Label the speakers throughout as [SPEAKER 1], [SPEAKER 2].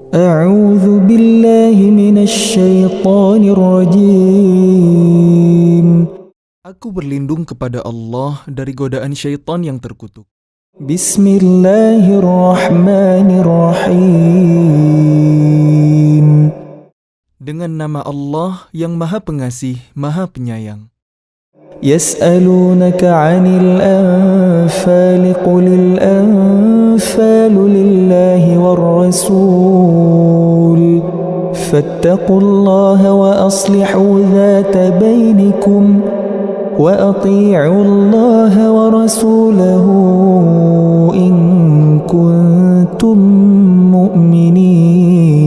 [SPEAKER 1] أعوذ بالله من الشيطان الرجيم.
[SPEAKER 2] Aku berlindung kepada Allah dari godaan syaitan yang terkutuk.
[SPEAKER 1] Bismillahirrahmanirrahim.
[SPEAKER 2] Dengan nama Allah yang Maha Pengasih, Maha Penyayang.
[SPEAKER 1] يسألونك عن الأنفال قل الأنفال لله والرسول فاتقوا الله وأصلحوا ذات بينكم وأطيعوا الله ورسوله إن كنتم مؤمنين.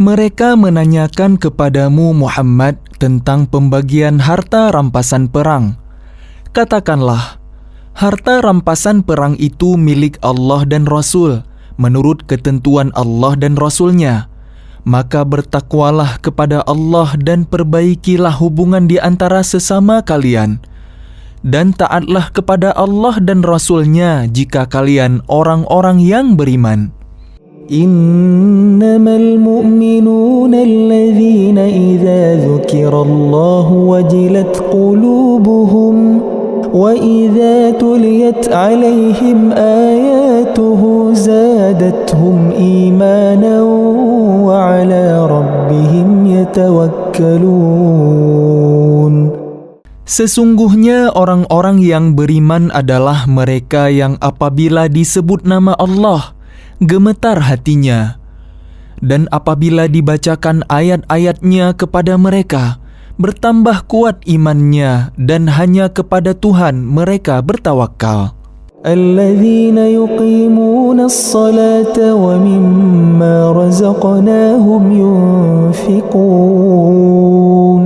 [SPEAKER 2] Mereka menanyakan kepadamu Muhammad tentang pembagian harta rampasan perang. Katakanlah, harta rampasan perang itu milik Allah dan Rasul, menurut ketentuan Allah dan Rasulnya. Maka bertakwalah kepada Allah dan perbaikilah hubungan di antara sesama kalian. Dan taatlah kepada Allah dan Rasulnya jika kalian orang-orang yang beriman.
[SPEAKER 1] إنما المؤمنون الذين إذا ذكر الله وجلت قلوبهم وإذا تليت عليهم آياته زادتهم إيمانا وعلى ربهم يتوكلون.
[SPEAKER 2] Sesungguhnya orang-orang yang beriman adalah mereka yang apabila disebut nama Allah, gemetar hatinya, dan apabila dibacakan ayat-ayatnya kepada mereka, bertambah kuat imannya, dan hanya kepada Tuhan mereka bertawakal.
[SPEAKER 1] الذين يقيمون الصلاة ومما رزقناهم ينفقون.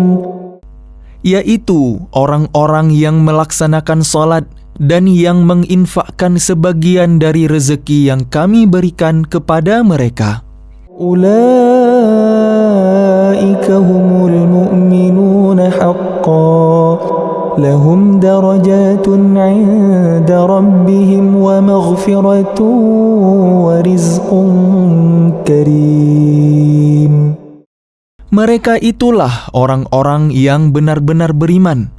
[SPEAKER 2] Yaitu orang-orang yang melaksanakan salat dan yang menginfakkan sebagian dari rezeki yang kami berikan kepada mereka.
[SPEAKER 1] Ulaika humul mu'minun haqqan lahum darajatun 'inda rabbihim wa maghfiratun wa rizqun karim.
[SPEAKER 2] Mereka itulah orang-orang yang benar-benar beriman.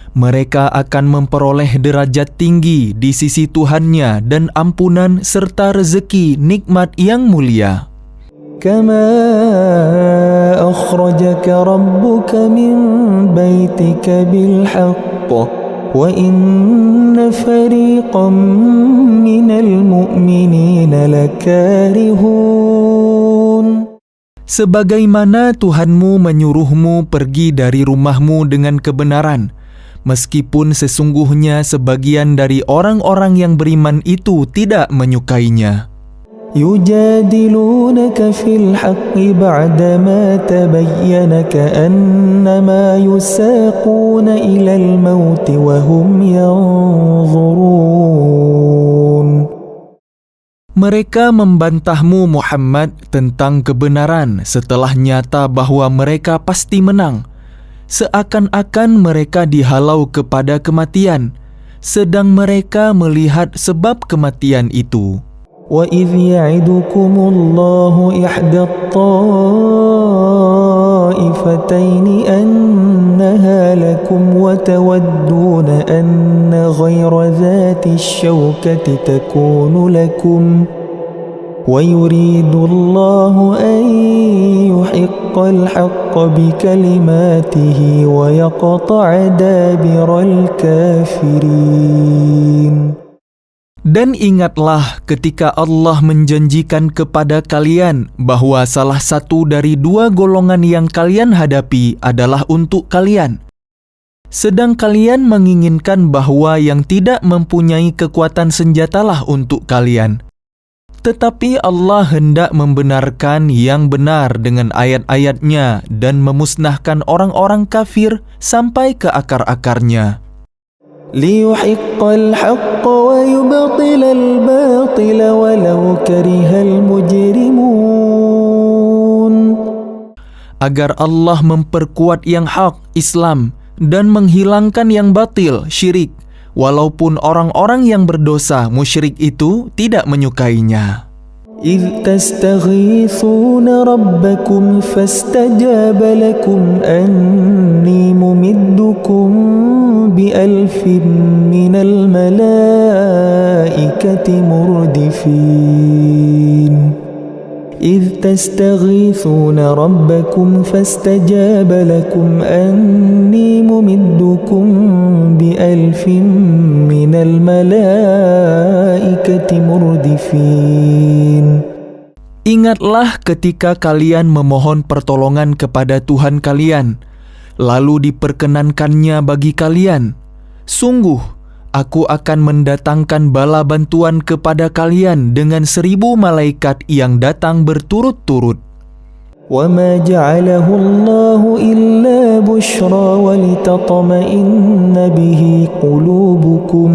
[SPEAKER 2] Mereka akan memperoleh derajat tinggi di sisi Tuhannya dan ampunan serta rezeki nikmat yang mulia.
[SPEAKER 1] Kama akhrajaka rabbuka min baitika bil haqq wa inna fariqan minal mu'minina lakarihun.
[SPEAKER 2] Sebagaimana Tuhanmu menyuruhmu pergi dari rumahmu dengan kebenaran, meskipun sesungguhnya sebagian dari orang-orang yang beriman itu tidak menyukainya.
[SPEAKER 1] Yujadilunaka fil haqqi ba'dama tabayyana ka'annama yusaquna ilal mauti wa hum yanzurun.
[SPEAKER 2] Mereka membantahmu Muhammad tentang kebenaran setelah nyata bahwa mereka pasti menang. Seakan-akan mereka dihalau kepada kematian, sedang mereka melihat sebab kematian itu.
[SPEAKER 1] وَإِذْ يَعِدُكُمُ اللَّهُ إِحْدَى الطَّائِفَتَيْنِ أَنَّهَا لَكُمْ وَتَوَدُّونَ أَنَّ غَيْرَ ذَاتِ الشَّوْكَةِ تَكُونُ لَكُمْ وَيُرِيدُ اللَّهُ أَنْ يُحِقَّ الْحَقَّ بِكَلِمَاتِهِ وَيَقْطَعَ دَابِرَ الْكَافِرِينَ.
[SPEAKER 2] Dan ingatlah ketika Allah menjanjikan kepada kalian bahwa salah satu dari dua golongan yang kalian hadapi adalah untuk kalian. Sedang kalian menginginkan bahwa yang tidak mempunyai kekuatan senjatalah untuk kalian. Tetapi Allah hendak membenarkan yang benar dengan ayat-ayatnya dan memusnahkan orang-orang kafir sampai ke akar-akarnya.
[SPEAKER 1] لِيُحِقَّ الْحَقَّ وَيُبْطِلَ الْبَاطِلَ وَلَوْ كَرِهَ الْمُجْرِمُونَ.
[SPEAKER 2] Agar Allah memperkuat yang hak, Islam, dan menghilangkan yang batil, syirik, walaupun orang-orang yang berdosa, musyrik itu tidak menyukainya.
[SPEAKER 1] إذ تستغيثون ربكم فاستجاب لكم أني ممدكم ب1000 من الملائكة مردفين إذ تستغيثون ربكم فاستجاب لكم أني ممدكم ب1000 من الملائكة مردفين.
[SPEAKER 2] Ingatlah ketika kalian memohon pertolongan kepada Tuhan kalian, lalu diperkenankannya bagi kalian. Sungguh, aku akan mendatangkan bala bantuan kepada kalian dengan 1000 malaikat yang datang berturut-turut.
[SPEAKER 1] وَمَا جَعَلَهُ اللَّهُ إِلَّا بُشْرَى وَلِتَطْمَئِنَّ بِهِ قُلُوبُكُمْ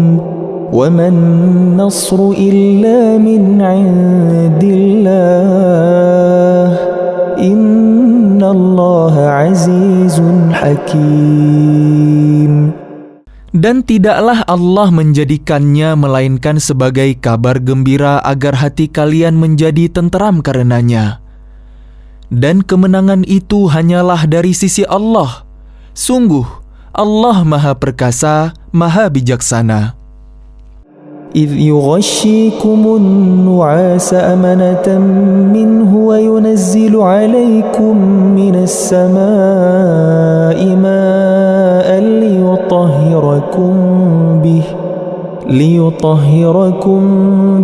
[SPEAKER 1] وَمَا النَّصْرُ إِلَّا مِنْ عِنْدِ اللَّهِ إِنَّ اللَّهَ عَزِيزٌ حَكِيمٌ.
[SPEAKER 2] Dan tidaklah Allah menjadikannya melainkan sebagai kabar gembira agar hati kalian menjadi tenteram karenanya. Dan kemenangan itu hanyalah dari sisi Allah. Sungguh, Allah Maha Perkasa, Maha Bijaksana.
[SPEAKER 1] إِذْ يُغَشِّيكُمُ النُّعَاسَ أَمَنَةً مِّنْهُ وَيُنَزِّلُ عَلَيْكُم مِّنَ السَّمَاءِ مَاءً لِيُطَهِّرَكُم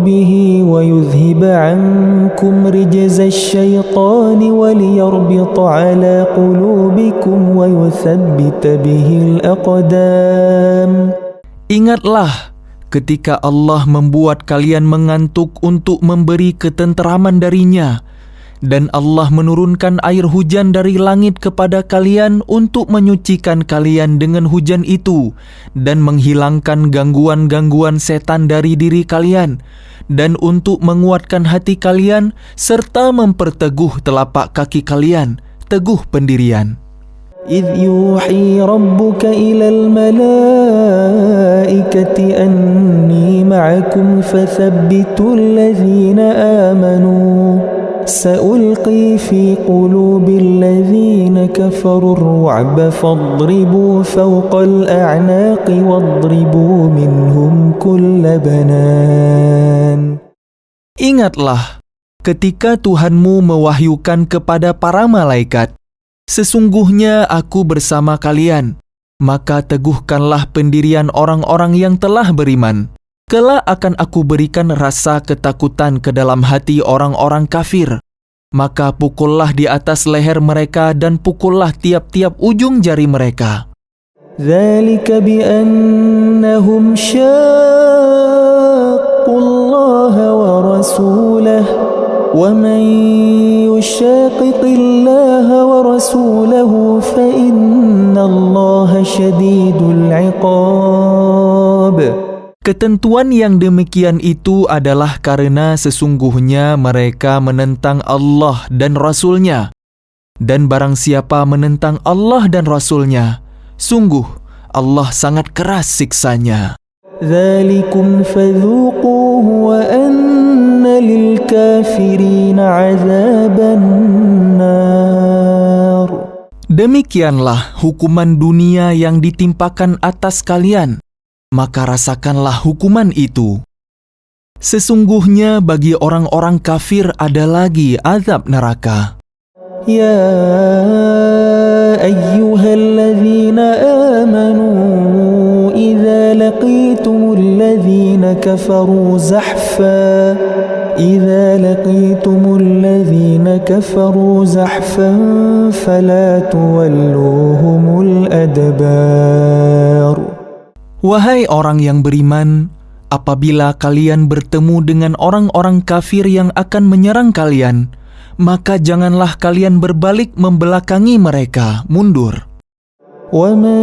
[SPEAKER 1] بِهِ وَيُذْهِبَ عَنكُمْ رِجْزَ الشَّيْطَانِ وَلِيَرْبِطَ عَلَى قُلُوبِكُمْ وَيُثَبِّتَ بِهِ الْأَقْدَامَ.
[SPEAKER 2] Ingatlah ketika Allah membuat kalian mengantuk untuk memberi ketenteraman darinya, dan Allah menurunkan air hujan dari langit kepada kalian untuk menyucikan kalian dengan hujan itu dan menghilangkan gangguan-gangguan setan dari diri kalian, dan untuk menguatkan hati kalian serta memperteguh telapak kaki kalian, teguh pendirian.
[SPEAKER 1] إِذْ يُوحِي رَبُّكَ إِلَى الْمَلَائِكَةِ أَنِّي مَعَكُمْ فَثَبِّتُوا الَّذِينَ آمَنُوا سَأُلْقِي فِي قُلُوبِ الَّذِينَ كَفَرُوا الرُّعْبَ فَاضْرِبُوا فَوْقَ الْأَعْنَاقِ وَاضْرِبُوا مِنْهُمْ كُلَّ بَنَانٍ.
[SPEAKER 2] Ingatlah ketika Tuhanmu mewahyukan kepada para malaikat, sesungguhnya aku bersama kalian, maka teguhkanlah pendirian orang-orang yang telah beriman. Kelak akan aku berikan rasa ketakutan ke dalam hati orang-orang kafir. Maka pukullah di atas leher mereka dan pukullah tiap-tiap ujung jari mereka.
[SPEAKER 1] ذَلِكَ بِأَنَّهُمْ شَاقُّوا اللَّهَ وَرَسُولَهُ وَمَنْ يُشَاقِقِ اللَّهَ وَرَسُولَهُ فَإِنَّ اللَّهَ شَدِيدُ الْعِقَابِ.
[SPEAKER 2] Ketentuan yang demikian itu adalah karena sesungguhnya mereka menentang Allah dan Rasul-Nya. Dan barang siapa menentang Allah dan Rasul-Nya, sungguh Allah sangat keras siksanya.
[SPEAKER 1] ذَلِكُمْ فَذُوقُوهُ وَأَنَّ لِلْكَافِرِينَ عَذَابَ النَّارِ.
[SPEAKER 2] Demikianlah hukuman dunia yang ditimpakan atas kalian, maka rasakanlah hukuman itu. Sesungguhnya bagi orang-orang kafir ada lagi azab neraka.
[SPEAKER 1] يَا أَيُّهَا الَّذِينَ آمَنُوا إِذَا لَقِيتُمُ الَّذِينَ كَفَرُوا زَحْفًا فَلَا تُوَلُّوهُمُ الْأَدْبَارَ.
[SPEAKER 2] Wahai orang yang beriman, apabila kalian bertemu dengan orang-orang kafir yang akan menyerang kalian, maka janganlah kalian berbalik membelakangi mereka, mundur.
[SPEAKER 1] وَمَنْ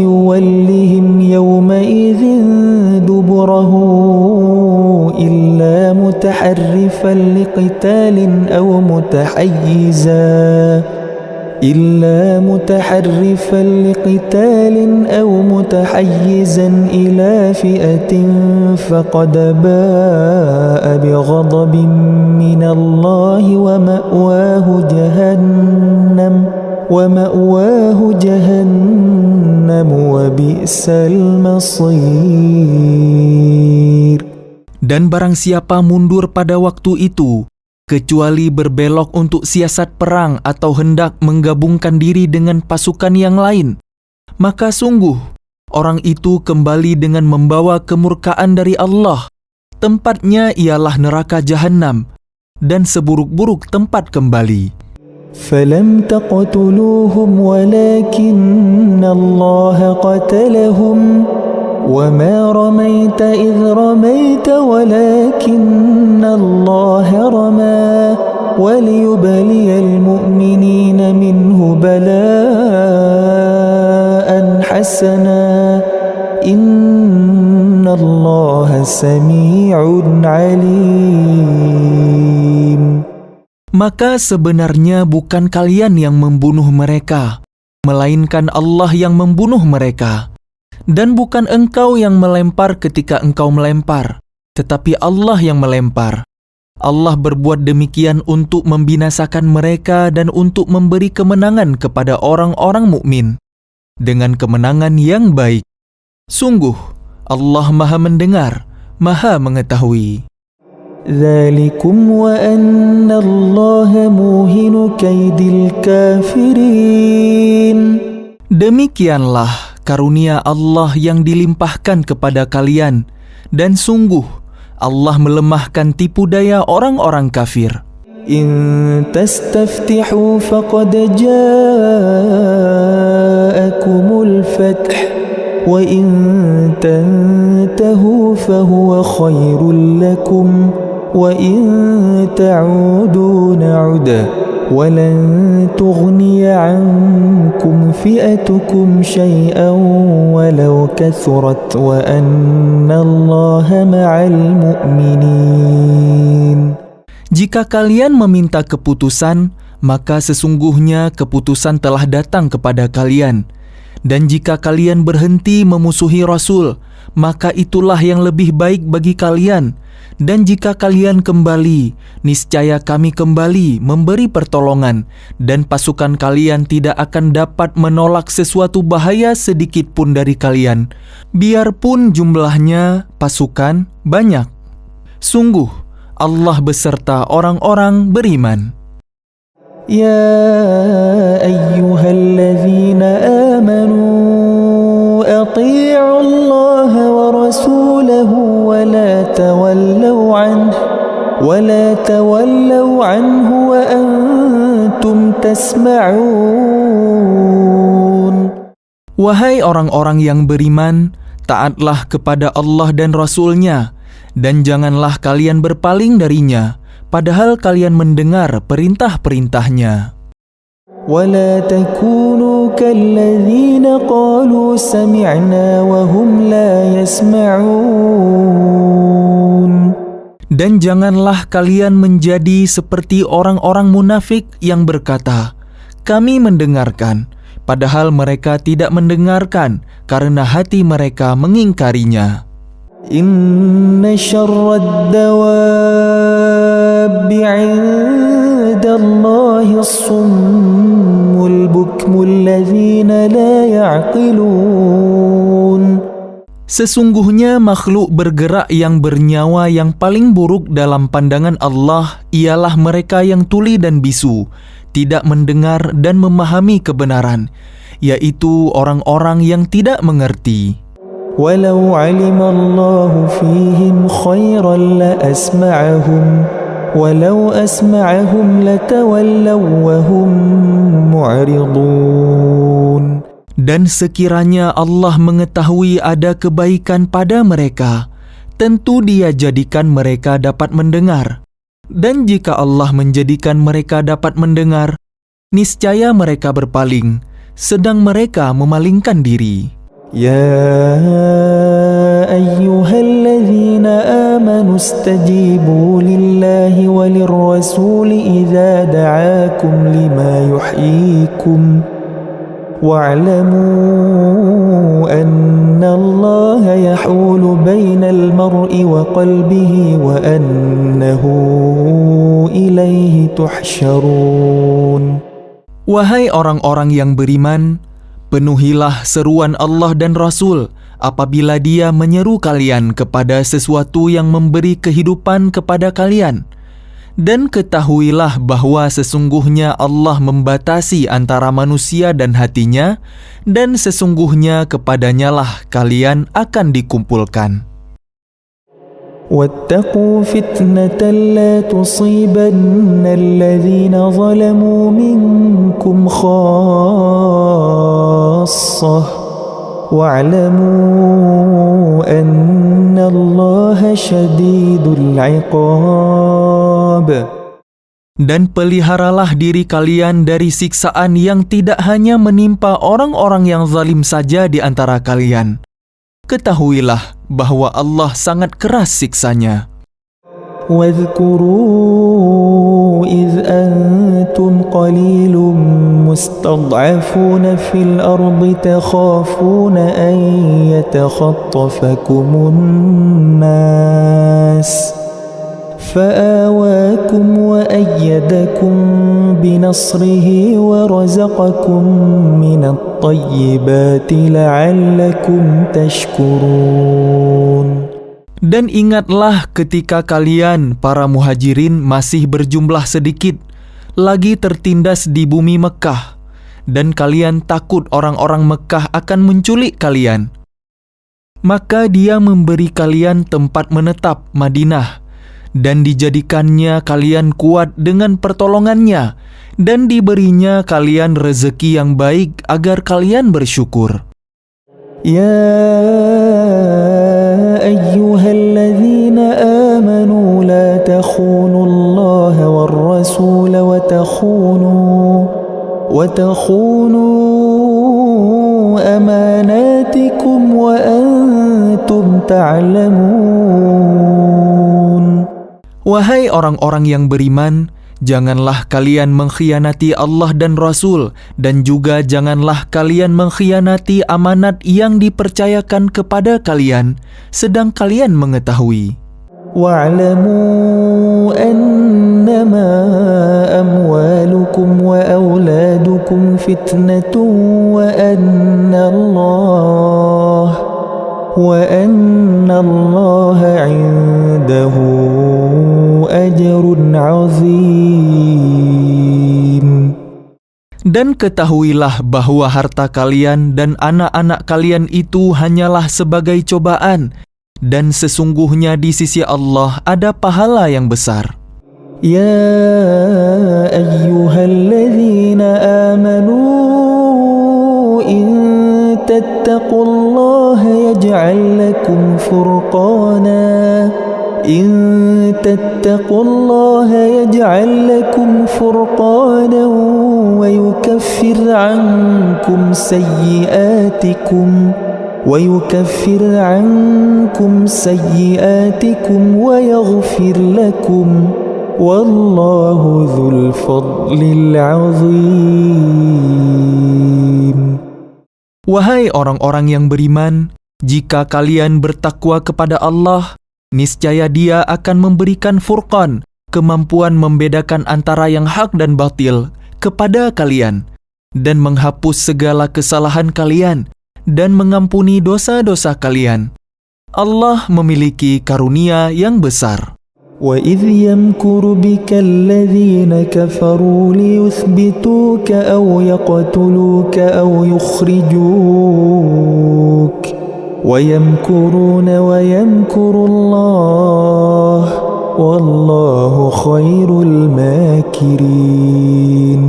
[SPEAKER 1] يُوَلِّهِمْ يَوْمَئِذٍ دُبُرَهُ إِلَّا مُتَحَرِّفًا لِقِتَالٍ إلا متحرفا لقتال أو متحيزا إلى فئة فقد باء بغضب من الله ومأواه جهنم وبئس المصير.
[SPEAKER 2] Dan barang siapa mundur pada waktu itu, kecuali berbelok untuk siasat perang atau hendak menggabungkan diri dengan pasukan yang lain, maka sungguh orang itu kembali dengan membawa kemurkaan dari Allah. Tempatnya ialah neraka Jahannam, dan seburuk-buruk tempat kembali.
[SPEAKER 1] فَلَمْ تَقْتُلُوهُمْ وَلَكِنَّ اللَّهَ قَتَلَهُمْ وَمَا رَمَيْتَ إِذْ رَمَيْتَ وَلَكِنَّ اللَّهَ رَمَى وَلِيُبْلِيَ الْمُؤْمِنِينَ مِنْهُ بَلَاءً حَسَنًا إِنَّ اللَّهَ سَمِيعٌ عَلِيمٌ.
[SPEAKER 2] Maka sebenarnya bukan kalian yang membunuh mereka, melainkan Allah yang membunuh mereka. Dan bukan engkau yang melempar ketika engkau melempar, tetapi Allah yang melempar. Allah berbuat demikian untuk membinasakan mereka dan untuk memberi kemenangan kepada orang-orang mukmin dengan kemenangan yang baik. Sungguh, Allah Maha Mendengar, Maha Mengetahui.
[SPEAKER 1] ذَلِكُمْ وَأَنَّ اللَّهَ مُوهِنُ كَيْدِ الْكَافِرِينَ.
[SPEAKER 2] Demikianlah karunia Allah yang dilimpahkan kepada kalian, dan sungguh Allah melemahkan tipu daya orang-orang kafir.
[SPEAKER 1] إِن تَسْتَفْتِحُوا فَقَدْ جَاءَكُمُ الْفَتْحُ وَإِن تَنْتَهُوا فَهُوَ خَيْرٌ لَكُمْ وَإِن تَعُودُوا نَعُدْ وَلَنْ تُغْنِيَ عَنْكُمْ فِئَتُكُمْ شَيْئًا وَلَوْ كَثُرَتْ وَأَنَّ اللَّهَ مَعَ الْمُؤْمِنِينَ.
[SPEAKER 2] Jika kalian meminta keputusan, maka sesungguhnya keputusan telah datang kepada kalian. Dan jika kalian berhenti memusuhi Rasul, maka itulah yang lebih baik bagi kalian. Dan jika kalian kembali, niscaya kami kembali memberi pertolongan, dan pasukan kalian tidak akan dapat menolak sesuatu bahaya sedikit pun dari kalian, biarpun jumlahnya pasukan banyak. Sungguh, Allah beserta orang-orang beriman.
[SPEAKER 1] يا أيها الذين آمنوا أطيعوا الله ورسوله ولا تولوا عنه وأنتم تسمعون.
[SPEAKER 2] Wahai orang-orang yang beriman, taatlah kepada Allah dan Rasul-Nya, dan janganlah kalian berpaling darinya, padahal kalian mendengar perintah-perintahnya.
[SPEAKER 1] ولا تكونوا كالذين قالوا سمعنا وهم لا يسمعون.
[SPEAKER 2] Dan janganlah kalian menjadi seperti orang-orang munafik yang berkata, kami mendengarkan, padahal mereka tidak mendengarkan karena hati mereka mengingkarinya.
[SPEAKER 1] Inna syarrad dawabi 'inda Allahi as-summul bukmul ladzina la ya'qilun.
[SPEAKER 2] Sesungguhnya makhluk bergerak yang bernyawa yang paling buruk dalam pandangan Allah ialah mereka yang tuli dan bisu, tidak mendengar dan memahami kebenaran, yaitu orang-orang yang tidak mengerti.
[SPEAKER 1] Walau 'alima Allahu fihim khairan la asma'ahum walau asma'ahum latawallaw wa hum mu'ridun.
[SPEAKER 2] Dan sekiranya Allah mengetahui ada kebaikan pada mereka, tentu Dia jadikan mereka dapat mendengar. Dan jika Allah menjadikan mereka dapat mendengar, niscaya mereka berpaling, sedang mereka memalingkan diri.
[SPEAKER 1] Ya ayyuhalladzina amanu استجيبوا لله وللرسول إذا دعاكم لما يحييكم واعلموا أن الله يحول بين المرء وقلبه وأنه إليه تحشرون.
[SPEAKER 2] Wahai orang-orang yang beriman, penuhilah seruan Allah dan Rasul apabila Dia menyeru kalian kepada sesuatu yang memberi kehidupan kepada kalian. Dan ketahuilah bahwa sesungguhnya Allah membatasi antara manusia dan hatinya, dan sesungguhnya kepadanyalah kalian akan dikumpulkan.
[SPEAKER 1] واتقوا فتنة لا تصيبن الذين ظلموا منكم خاصة واعلموا أن الله شديد العقاب.
[SPEAKER 2] Dan peliharalah diri kalian dari siksaan yang tidak hanya menimpa orang-orang yang zalim saja di antara kalian. Ketahuilah bahwa Allah sangat keras siksanya.
[SPEAKER 1] واذكروا إذ أنتم قليل مستضعفون في الأرض تخافون أن يتخطفكم الناس فآواكم وأيدكم بنصره ورزقكم من الطيبات لعلكم تشكرون.
[SPEAKER 2] Dan ingatlah ketika kalian, para muhajirin, masih berjumlah sedikit, lagi tertindas di bumi Mekah, dan kalian takut orang-orang Mekah akan menculik kalian. Maka Dia memberi kalian tempat menetap Madinah, dan dijadikannya kalian kuat dengan pertolongannya, dan diberinya kalian rezeki yang baik agar kalian bersyukur.
[SPEAKER 1] يا أيها الذين آمنوا لا تخونوا الله والرسول وتخونوا أماناتكم وأنتم تعلمون.
[SPEAKER 2] Wahai orang-orang yang beriman, janganlah kalian mengkhianati Allah dan Rasul, dan juga janganlah kalian mengkhianati amanat yang dipercayakan kepada kalian, sedang kalian mengetahui.
[SPEAKER 1] واعلموا أنما أموالكم وأولادكم فتنة وأن الله عنده أجر عظيم.
[SPEAKER 2] Dan ketahuilah bahwa harta kalian dan anak-anak kalian itu hanyalah sebagai cobaan, dan sesungguhnya di sisi Allah ada pahala yang besar.
[SPEAKER 1] يا أيها الذين آمنوا إن تتقوا الله يجعل لكم فرقانا ويكفر عنكم سيئاتكم ويغفر لكم والله ذو الفضل العظيم.
[SPEAKER 2] Wahai orang-orang yang beriman, jika kalian bertakwa kepada Allah, niscaya Dia akan memberikan furqan, kemampuan membedakan antara yang hak dan batil, kepada kalian, dan menghapus segala kesalahan kalian, dan mengampuni dosa-dosa kalian. Allah memiliki karunia yang besar.
[SPEAKER 1] وَإِذْ يَمْكُرُ بِكَ الَّذِينَ كَفَرُوا لِيُثْبِتُوكَ أَوْ يَقْتُلُوكَ أَوْ يُخْرِجُوكَ وَيَمْكُرُونَ وَيَمْكُرُ اللَّهُ وَاللَّهُ خَيْرُ الْمَاكِرِينَ.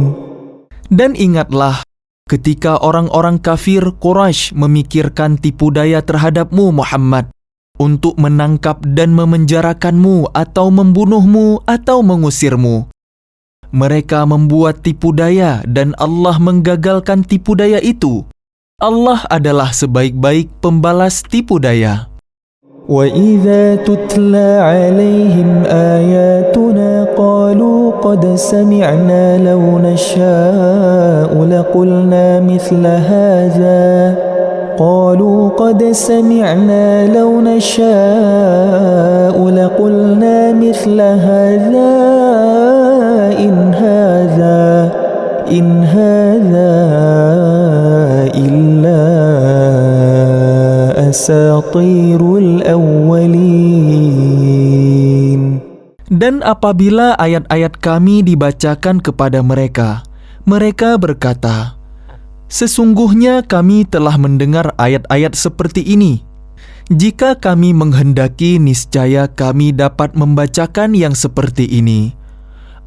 [SPEAKER 2] Dan ingatlah ketika orang-orang kafir Quraisy memikirkan tipu daya terhadapmu Muhammad, untuk menangkap dan memenjarakanmu atau membunuhmu atau mengusirmu. Mereka membuat tipu daya dan Allah menggagalkan tipu daya itu. Allah adalah sebaik-baik pembalas tipu daya.
[SPEAKER 1] وإذا تتلى عليهم آياتنا قالوا قد سمعنا لو نشاء لقلنا مثل هذا قالوا قد سمعنا لو نشاء لقلنا مثل هذا إن هذا إلا أساطير الأولين.
[SPEAKER 2] Dan apabila ayat-ayat kami dibacakan kepada mereka, mereka berkata, sesungguhnya kami telah mendengar ayat-ayat seperti ini. Jika kami menghendaki, niscaya kami dapat membacakan yang seperti ini.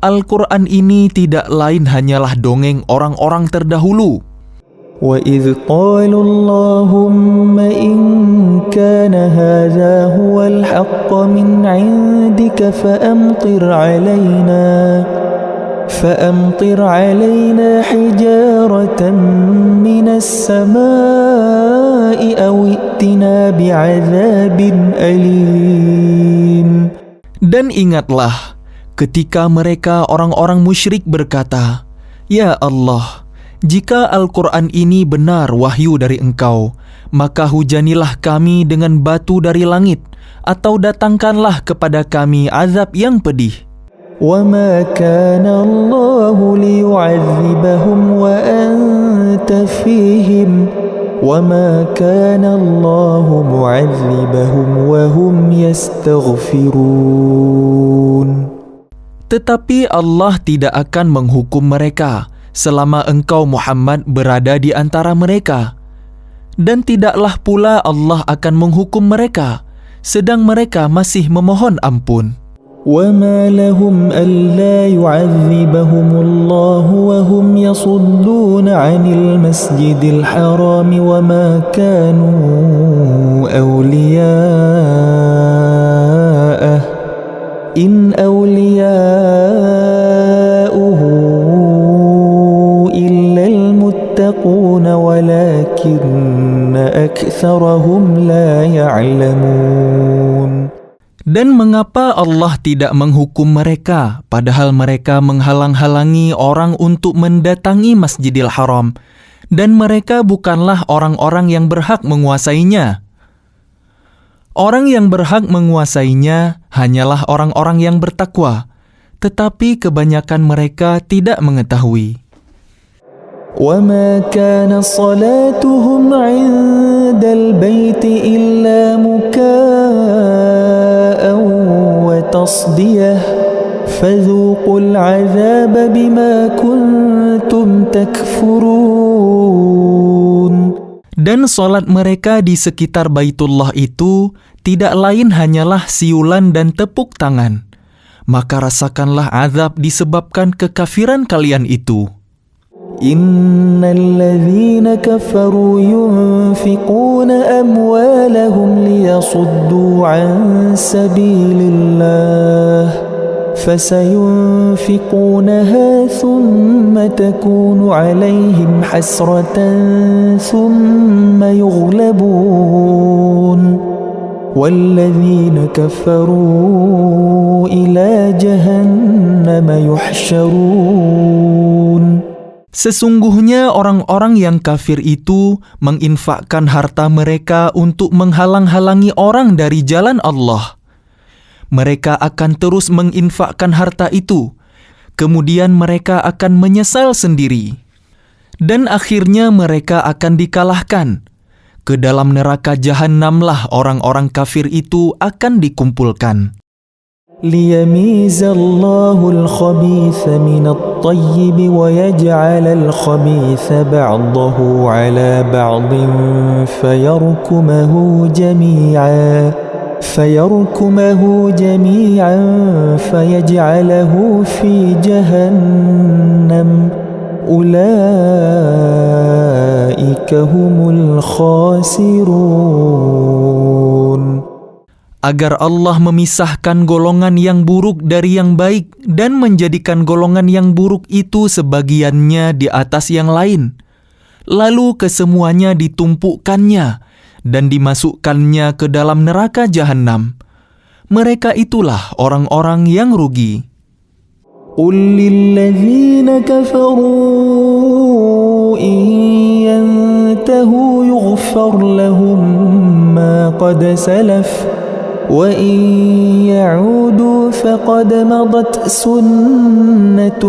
[SPEAKER 2] Al-Quran ini tidak lain hanyalah dongeng orang-orang terdahulu.
[SPEAKER 1] وَإِذْ قَالُوا اللَّهُمَّ إِنْ كَانَ هَذَا هُوَ الْحَقَّ مِنْ عِنْدِكَ فَأَمْطِرْ عَلَيْنَا حِجَارَةً مِنَ السَّمَاءِ أَوْ ائْتِنَا بِعَذَابٍ أَلِيمٍ.
[SPEAKER 2] Dan ingatlah ketika mereka orang-orang musyrik berkata, Ya Allah, jika Al-Quran ini benar wahyu dari Engkau, maka hujanilah kami dengan batu dari langit, atau datangkanlah kepada kami azab yang pedih.
[SPEAKER 1] وَمَا كَانَ اللَّهُ لِيُعَذِّبَهُمْ وَأَنْتَ فِيهِمْ وَمَا كَانَ اللَّهُ مُعَذِّبَهُمْ وَهُمْ يَسْتَغْفِرُونَ.
[SPEAKER 2] Tetapi Allah tidak akan menghukum mereka selama engkau Muhammad berada di antara mereka. Dan tidaklah pula Allah akan menghukum mereka sedang mereka masih memohon ampun.
[SPEAKER 1] وَمَا لَهُمْ أَلَّا يُعَذِّبَهُمُ اللَّهُ وَهُمْ يَصُدُّونَ عَنِ الْمَسْجِدِ الْحَرَامِ وَمَا كَانُوا أَوْلِيَاءَهُ إِنْ أَوْلِيَاؤُهُ إِلَّا الْمُتَّقُونَ وَلَكِنَّ أَكْثَرَهُمْ لَا يَعْلَمُونَ.
[SPEAKER 2] Dan mengapa Allah tidak menghukum mereka, padahal mereka menghalang-halangi orang untuk mendatangi Masjidil Haram, dan mereka bukanlah orang-orang yang berhak menguasainya. Orang yang berhak menguasainya hanyalah orang-orang yang bertakwa, tetapi kebanyakan mereka tidak mengetahui.
[SPEAKER 1] وَمَا كَانَ صَلَاتُهُمْ عِندَ الْبَيْتِ إِلَّا مُكَاءً وَتَصْدِيَةً فَذُوقُوا الْعَذَابَ بِمَا كُنْتُمْ تَكْفُرُونَ.
[SPEAKER 2] Dan solat mereka di sekitar Baitullah itu tidak lain hanyalah siulan dan tepuk tangan. Maka rasakanlah azab disebabkan kekafiran kalian itu.
[SPEAKER 1] إِنَّ الَّذِينَ كَفَرُوا يُنْفِقُونَ أَمْوَالَهُمْ لِيَصُدُّوا عَنْ سَبِيلِ اللَّهِ فَسَيُنْفِقُونَهَا ثُمَّ تَكُونُ عَلَيْهِمْ حَسْرَةً ثُمَّ يُغْلَبُونَ وَالَّذِينَ كَفَرُوا إِلَى جَهَنَّمَ يُحْشَرُونَ.
[SPEAKER 2] Sesungguhnya orang-orang yang kafir itu menginfakkan harta mereka untuk menghalang-halangi orang dari jalan Allah. Mereka akan terus menginfakkan harta itu, kemudian mereka akan menyesal sendiri. Dan akhirnya mereka akan dikalahkan. Ke dalam neraka Jahannamlah orang-orang kafir itu akan dikumpulkan.
[SPEAKER 1] لِيَمِيزَ اللَّهُ الْخَبِيثَ مِنَ الطَّيِّبِ وَيَجْعَلَ الْخَبِيثَ بَعْضَهُ عَلَى بَعْضٍ فَيَرْكُمَهُ جَمِيعًا فَيَجْعَلَهُ فِي جَهَنَّمَ أُولَئِكَ هُمُ الْخَاسِرُونَ.
[SPEAKER 2] Agar Allah memisahkan golongan yang buruk dari yang baik dan menjadikan golongan yang buruk itu sebagiannya di atas yang lain. Lalu kesemuanya ditumpukkannya dan dimasukkannya ke dalam neraka Jahannam. Mereka itulah orang-orang yang rugi.
[SPEAKER 1] قل للذين كفروا إن ينتهوا يغفر لهم ما قد سلف وإن يعودوا فقد مضت سنة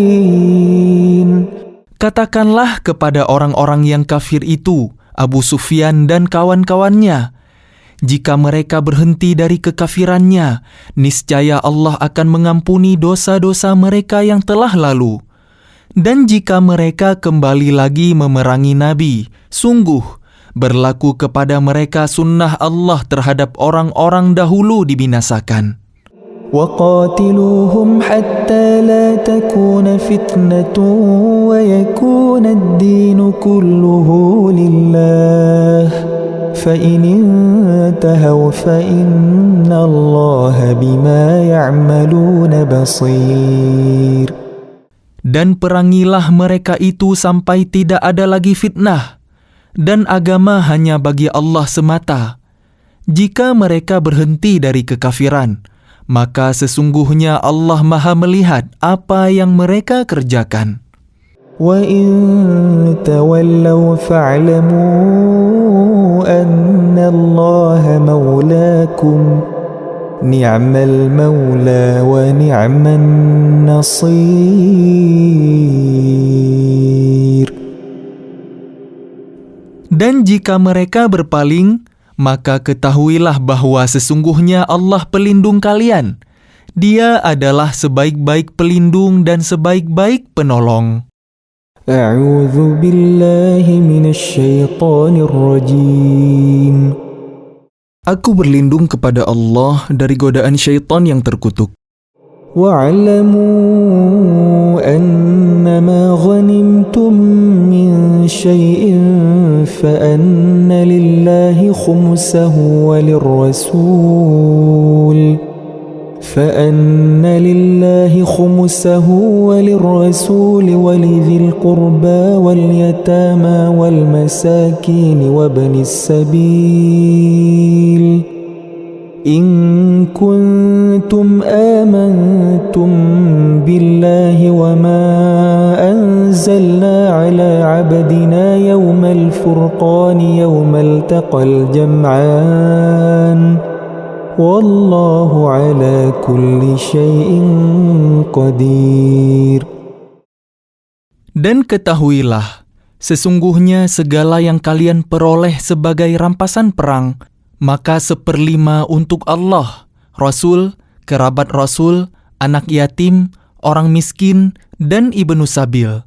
[SPEAKER 1] الأولين.
[SPEAKER 2] Katakanlah kepada orang-orang yang kafir itu, Abu Sufyan dan kawan-kawannya, jika mereka berhenti dari kekafirannya, niscaya Allah akan mengampuni dosa-dosa mereka yang telah lalu. Dan jika mereka kembali lagi memerangi Nabi, sungguh berlaku kepada mereka sunnah Allah terhadap orang-orang dahulu dibinasakan.
[SPEAKER 1] وقاتلوهم حتى لا تكون فتنة ويكون الدين كله لله فإن انتهوا فإن الله بما يعملون بصير.
[SPEAKER 2] Dan perangilah mereka itu sampai tidak ada lagi fitnah, dan agama hanya bagi Allah semata. Jika mereka berhenti dari kekafiran, maka sesungguhnya Allah Maha melihat apa yang mereka kerjakan.
[SPEAKER 1] وَإِن تَوَلَّوْا فَاعْلَمُوا أَنَّ اللَّهَ مَوْلَاكُمْ نِعْمَ الْمَوْلَى وَنِعْمَ النَّصِيرُ.
[SPEAKER 2] Dan jika mereka berpaling, maka ketahuilah bahwa sesungguhnya Allah pelindung kalian. Dia adalah sebaik-baik pelindung dan sebaik-baik penolong.
[SPEAKER 1] أعوذ بالله من الشيطان الرجيم.
[SPEAKER 2] Aku berlindung kepada Allah dari godaan syaitan yang terkutuk.
[SPEAKER 1] وَاعْلَمُوا أَنَّمَا غَنِمْتُم مِّن شَيْءٍ فَأَنَّ لِلَّهِ خُمُسَهُ وللرسول ولذي القربى واليتامى والمساكين وابن السبيل إن كنتم آمنتم بالله وما أنزلنا على عبدنا يوم الفرقان يوم التقى الجمعان والله على كل شيء قدير.
[SPEAKER 2] Dan ketahuilah, sesungguhnya segala yang kalian peroleh sebagai rampasan perang, maka 1/5 untuk Allah, Rasul, kerabat Rasul, anak yatim, orang miskin, dan ibnu sabil.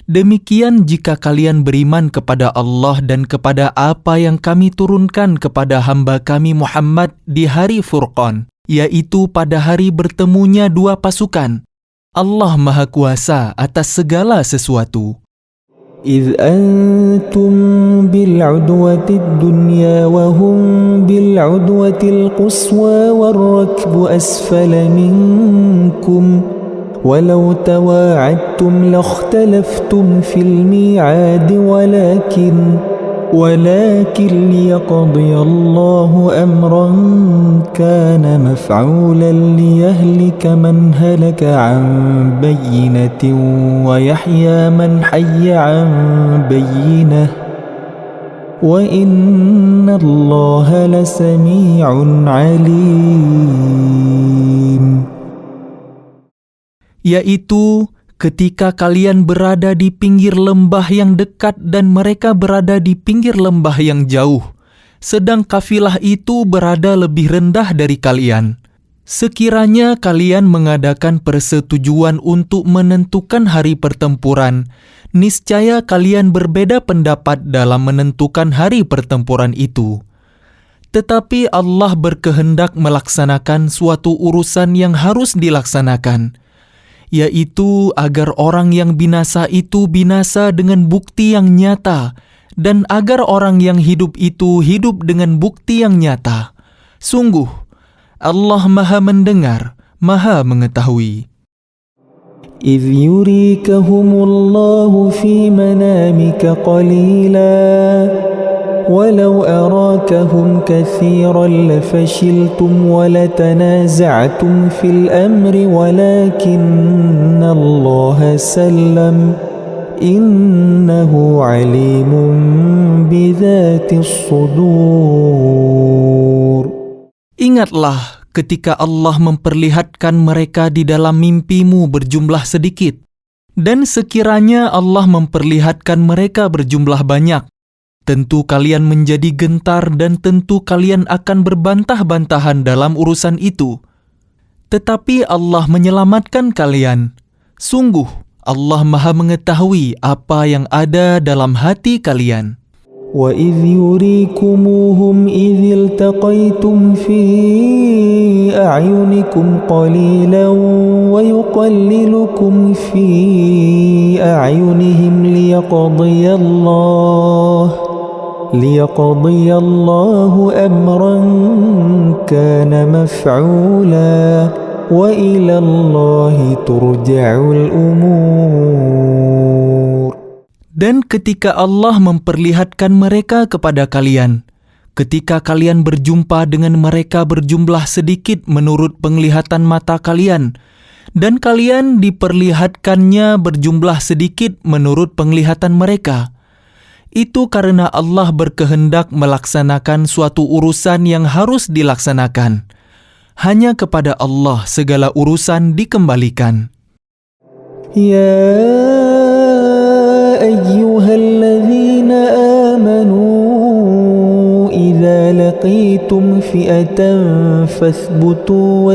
[SPEAKER 2] Demikian jika kalian beriman kepada Allah dan kepada apa yang kami turunkan kepada hamba kami Muhammad di hari Furqan, yaitu pada hari bertemunya dua pasukan. Allah Maha Kuasa atas segala sesuatu.
[SPEAKER 1] إذ أنتم بالعدوة الدنيا وهم بالعدوة القصوى والركب أسفل منكم ولو تواعدتم لاختلفتم في الميعاد ولكن ليقضي الله أمرا كان مفعولا ليهلك من هلك عن بينة ويحيى من حي عن بينة وإن الله لسميع عليم.
[SPEAKER 2] Yaitu ketika kalian berada di pinggir lembah yang dekat dan mereka berada di pinggir lembah yang jauh, sedang kafilah itu berada lebih rendah dari kalian. Sekiranya kalian mengadakan persetujuan untuk menentukan hari pertempuran, niscaya kalian berbeda pendapat dalam menentukan hari pertempuran itu. Tetapi Allah berkehendak melaksanakan suatu urusan yang harus dilaksanakan, yaitu agar orang yang binasa itu binasa dengan bukti yang nyata, dan agar orang yang hidup itu hidup dengan bukti yang nyata. Sungguh, Allah Maha mendengar, Maha mengetahui.
[SPEAKER 1] إذ يريكهم الله في منامك قليلا ولو أراكهم كثيرا لفشلتم ولتنازعتم في الأمر ولكن الله سلم إنه عليم بذات الصدور.
[SPEAKER 2] Ingatlah ketika Allah memperlihatkan mereka di dalam mimpimu berjumlah sedikit, dan sekiranya Allah memperlihatkan mereka berjumlah banyak, tentu kalian menjadi gentar dan tentu kalian akan berbantah-bantahan dalam urusan itu. Tetapi Allah menyelamatkan kalian. Sungguh, Allah Maha mengetahui apa yang ada dalam hati kalian.
[SPEAKER 1] وَإِذْ يُرِيكُمُوهُمْ إِذِ الْتَقَيْتُمْ فِي أَعْيُنِكُمْ قَلِيلًا وَيُقَلِّلُكُمْ فِي أَعْيُنِهِمْ لِيَقْضِيَ اللَّهُ أَمْرًا كَانَ مَفْعُولًا وَإِلَى اللَّهِ تُرْجَعُ الْأُمُورُ.
[SPEAKER 2] Dan ketika Allah memperlihatkan mereka kepada kalian, ketika kalian berjumpa dengan mereka berjumlah sedikit menurut penglihatan mata kalian, dan kalian diperlihatkannya berjumlah sedikit menurut penglihatan mereka, itu karena Allah berkehendak melaksanakan suatu urusan yang harus dilaksanakan. Hanya kepada Allah segala urusan dikembalikan.
[SPEAKER 1] يا أيها الذين آمنوا إذا لقيتم فئة فاثبتوا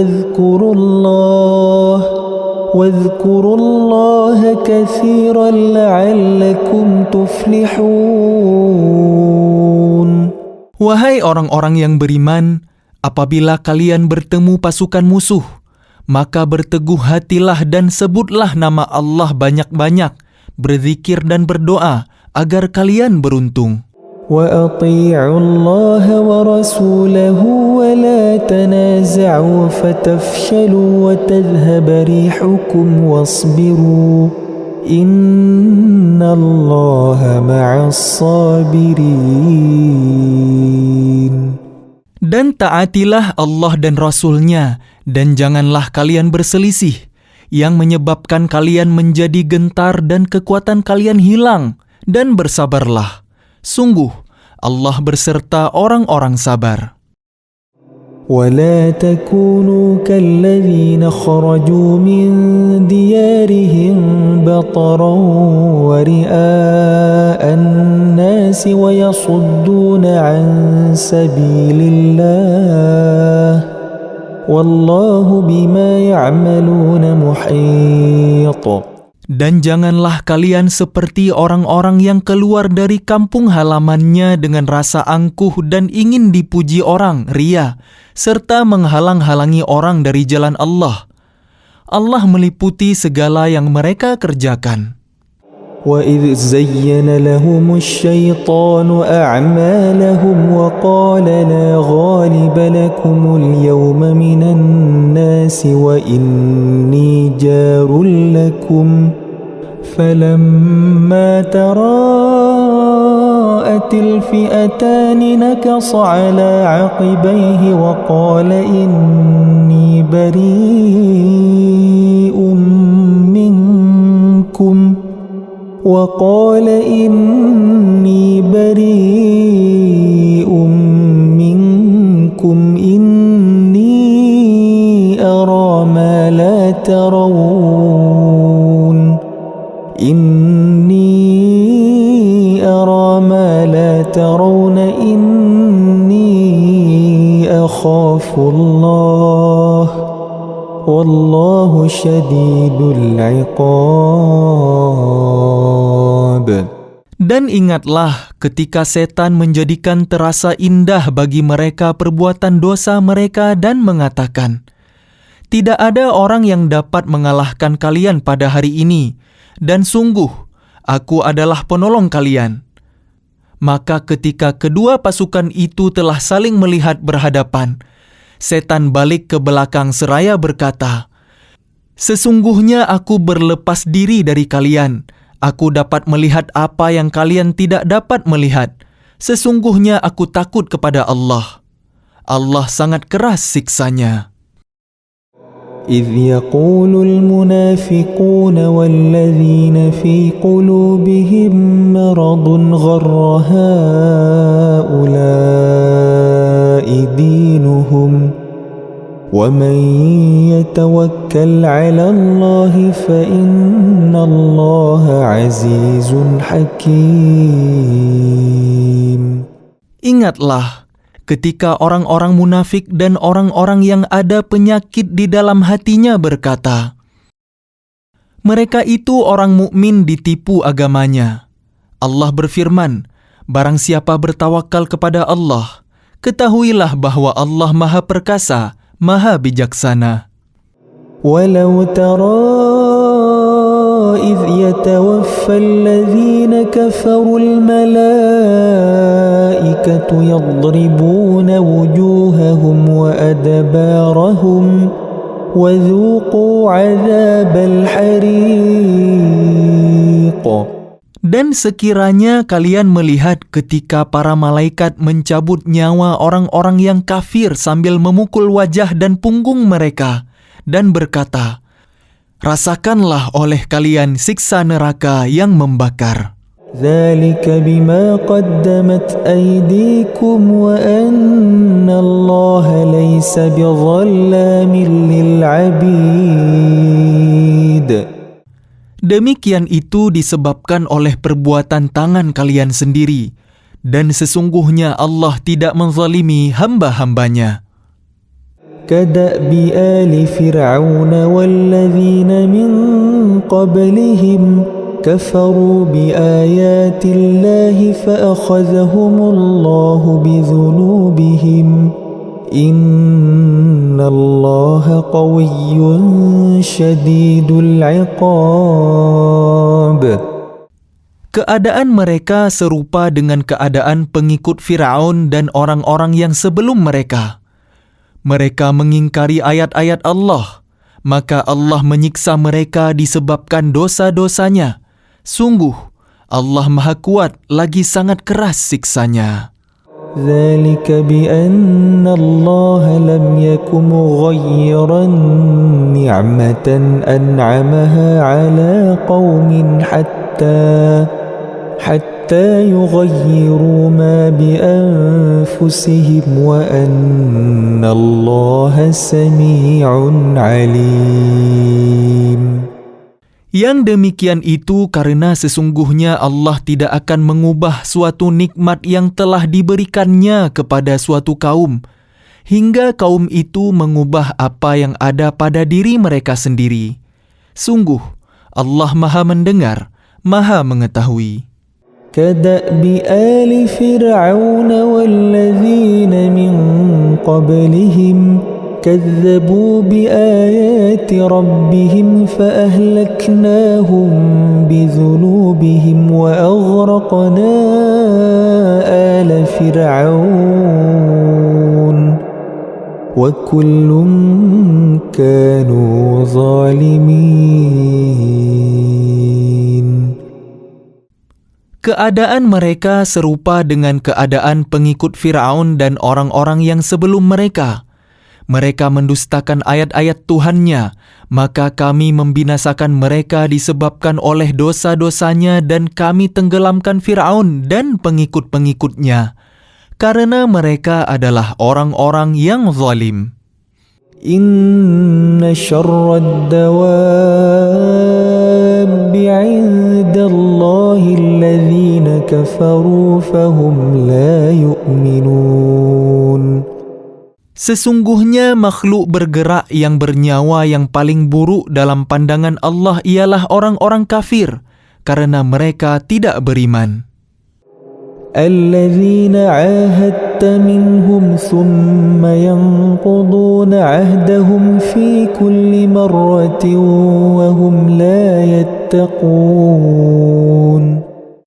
[SPEAKER 1] واذكروا الله كثيرا لعلكم تفلحون.
[SPEAKER 2] Wahai orang-orang yang beriman, apabila kalian bertemu pasukan musuh, maka berteguh hatilah dan sebutlah nama Allah banyak-banyak, berzikir dan berdoa agar kalian beruntung.
[SPEAKER 1] وَأَطِيعُوا اللَّهَ وَرَسُولَهُ وَلَا تَنَازَعُوا فَتَفْشَلُوا وَتَذْهَبَ رِيحُكُمْ وَاصْبِرُوا إِنَّ اللَّهَ مَعَ الصَّابِرِينَ.
[SPEAKER 2] Dan taatilah Allah dan Rasul-Nya, dan janganlah kalian berselisih, yang menyebabkan kalian menjadi gentar dan kekuatan kalian hilang, dan bersabarlah. Sungguh, Allah berserta orang-orang sabar.
[SPEAKER 1] وَلَا تَكُونُوا كَالَّذِينَ خَرَجُوا مِنْ دِيَارِهِمْ بَطَرًا وَرِئَاءَ النَّاسِ وَيَصُدُّونَ عَنْ سَبِيلِ اللَّهِ وَاللَّهُ بِمَا يَعْمَلُونَ مُحِيطٌ.
[SPEAKER 2] Dan janganlah kalian seperti orang-orang yang keluar dari kampung halamannya dengan rasa angkuh dan ingin dipuji orang, ria, serta menghalang-halangi orang dari jalan Allah. Allah meliputi segala yang mereka kerjakan.
[SPEAKER 1] وَإِذْ زَيَّنَ لَهُمُ الشَّيْطَانُ أَعْمَالَهُمْ وَقَالَ لَا غَالِبَ لَكُمُ الْيَوْمَ مِنَ النَّاسِ وَإِنِّي جَارٌ لَكُمْ فَلَمَّا تَرَاءَتِ الْفِئَتَانِ نَكَصَ عَلَى عَقِبَيْهِ وَقَالَ إِنِّي بَرِيءٌ منكم إني أرى ما لا ترون إني أخاف الله والله شديد العقاب.
[SPEAKER 2] Dan ingatlah ketika setan menjadikan terasa indah bagi mereka perbuatan dosa mereka dan mengatakan, "Tidak ada orang yang dapat mengalahkan kalian pada hari ini, dan sungguh, aku adalah penolong kalian." Maka ketika kedua pasukan itu telah saling melihat berhadapan, setan balik ke belakang seraya berkata, "Sesungguhnya aku berlepas diri dari kalian. Aku dapat melihat apa yang kalian tidak dapat melihat. Sesungguhnya aku takut kepada Allah. Allah sangat keras siksanya.
[SPEAKER 1] إذ يقول المنافقون والذين في قلوبهم مرض غر هؤلاء دينهم ومن يتوكل على الله فإن الله عزيز حكيم.
[SPEAKER 2] Ingatlah ketika orang-orang munafik dan orang-orang yang ada penyakit di dalam hatinya berkata, mereka itu orang mukmin ditipu agamanya. Allah berfirman, barang siapa bertawakal kepada Allah, ketahuilah bahwa Allah Maha Perkasa, Maha Bijaksana.
[SPEAKER 1] ولو ترى إذ يتوفى الذين كفروا الملائكة يضربون وجوههم وأدبارهم وذوقوا عذاب الحريق.
[SPEAKER 2] Dan sekiranya kalian melihat ketika para malaikat mencabut nyawa orang-orang yang kafir sambil memukul wajah dan punggung mereka, dan berkata, rasakanlah oleh kalian siksa neraka yang membakar.
[SPEAKER 1] ذلك بما قدمت أيديكم وأن الله ليس بظلام للعبيد.
[SPEAKER 2] Demikian itu disebabkan oleh perbuatan tangan kalian sendiri, dan sesungguhnya Allah tidak menzalimi hamba-hambanya.
[SPEAKER 1] كدأب آل فرعون والذين من قبلهم كفروا بآيات الله فأخذهم الله بذنوبهم إن الله قوي شديد العقاب.
[SPEAKER 2] Keadaan mereka serupa dengan keadaan pengikut Firaun dan orang-orang yang sebelum mereka. Mereka mengingkari ayat-ayat Allah, maka Allah menyiksa mereka disebabkan dosa-dosanya. Sungguh, Allah Maha Kuat lagi sangat keras siksanya.
[SPEAKER 1] ذلك بأن الله لم يكن مغيرا نعمة أنعمها على قوم حتى يغيروا ما بأنفسهم وأن الله سميع عليم.
[SPEAKER 2] Yang demikian itu karena sesungguhnya Allah tidak akan mengubah suatu nikmat yang telah diberikannya kepada suatu kaum, hingga kaum itu mengubah apa yang ada pada diri mereka sendiri. Sungguh, Allah Maha Mendengar, Maha Mengetahui.
[SPEAKER 1] كدأب آل فرعون والذين من قبلهم كذبوا بآيات ربهم فأهلكناهم بذنوبهم وأغرقنا آل فرعون وكل كانوا ظالمين.
[SPEAKER 2] Keadaan mereka serupa dengan keadaan pengikut Firaun dan orang-orang yang sebelum mereka. Mereka mendustakan ayat-ayat Tuhannya, maka kami membinasakan mereka disebabkan oleh dosa-dosanya dan kami tenggelamkan Firaun dan pengikut-pengikutnya, karena mereka adalah orang-orang yang zalim.
[SPEAKER 1] Inna syarrad dawabbi 'inda Allahi alladhina kafaru fahum la yu'minun.
[SPEAKER 2] Sesungguhnya makhluk bergerak yang bernyawa yang paling buruk dalam pandangan Allah ialah orang-orang kafir, karena mereka tidak beriman.
[SPEAKER 1] الذين عاهدت منهم ثم ينقضون عهدهم في كل مرة وهم لا يتقون.